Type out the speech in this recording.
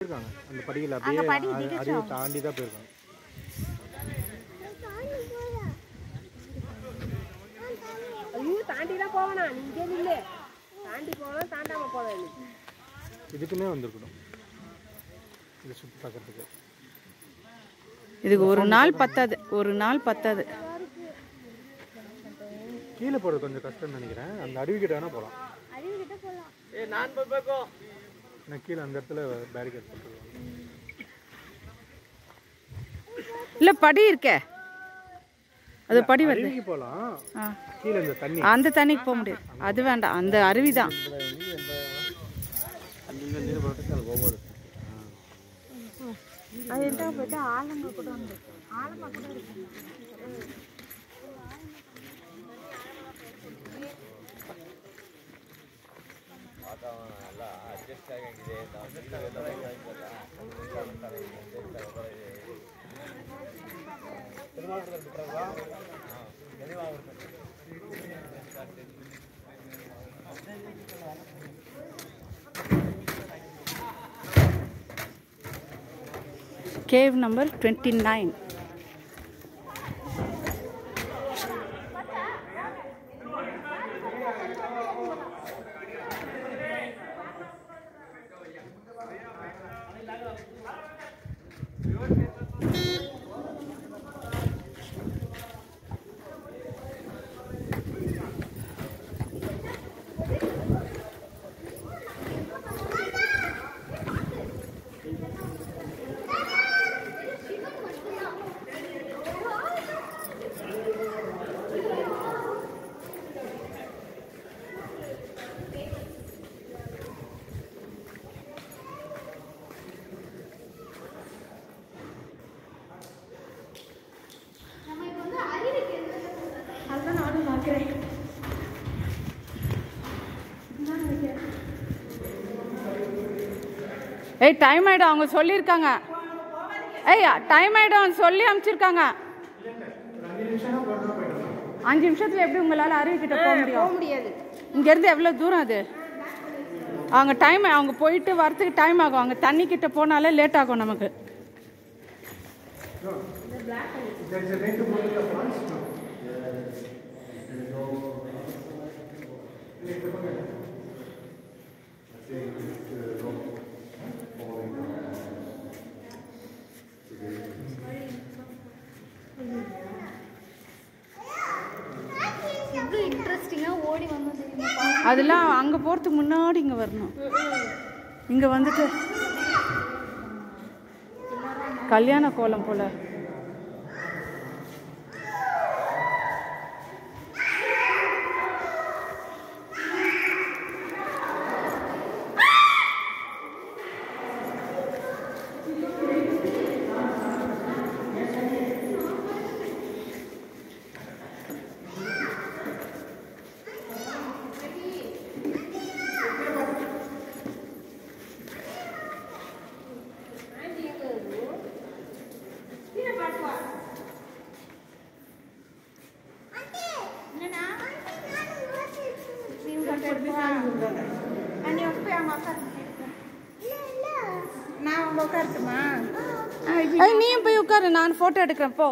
இருக்காங்க அந்த படியில அப்படியே அதை தாண்டி தான் போயிருக்காங்க. ஐயோ தாண்டி தான் போவனா நீங்க இல்ல தாண்டி போலாம் தாண்டாம போலாம் இதுக்குமே வந்திருக்கணும் இது சுத்தி பார்க்கிறதுக்கு. இதுக்கு ஒரு நாள் பத்தாது. கீழே போறது கொஞ்சம் கஷ்டம்னு நினைக்கிறேன். அந்த அருவிக்கிட்ட வேணா போகலாம். அருவிக்கிட்ட போலாம். நான் போய்க்கோ. நான் கீழே அந்த இடத்துல பேரிகேட் போட்டுருவாங்க. இல்ல படி இருக்கே அது படி வருது. அருவிக்கு போகலாம். கீழே இந்த தண்ணி அந்த தண்ணிக்கு போக முடியாது. அது வேண்டாம் அந்த அருவி தான். நீர் போகிறதுக்கு அது ஒவ்வொரு அது என்ன போயிட்டு ஆலமா கூட வந்து ஆலமா கூட இருக்கு. Cave number 29. ஏய் டைம் ஆயிடும் அவங்க சொல்லியிருக்காங்க. ஏய் டைம் ஆயிடும் சொல்லி அனுப்பிச்சிருக்காங்க. 5 நிமிஷத்துல எப்படி உங்களால் அருவிக்கிட்ட போக முடியாது? இங்கேருந்து எவ்வளோ தூரம் அது? அவங்க டைம் அவங்க போயிட்டு வரத்துக்கு டைம் ஆகும். அவங்க தண்ணி கிட்ட போனாலே லேட் ஆகும் நமக்கு. அதெல்லாம் அங்கே போகிறதுக்கு முன்னாடி இங்கே வரணும். இங்கே வந்துட்டு கல்யாண கோலம் போல. நீயும் போய் உட்காரு, நான் போட்டோ எடுக்கிறேன் போ.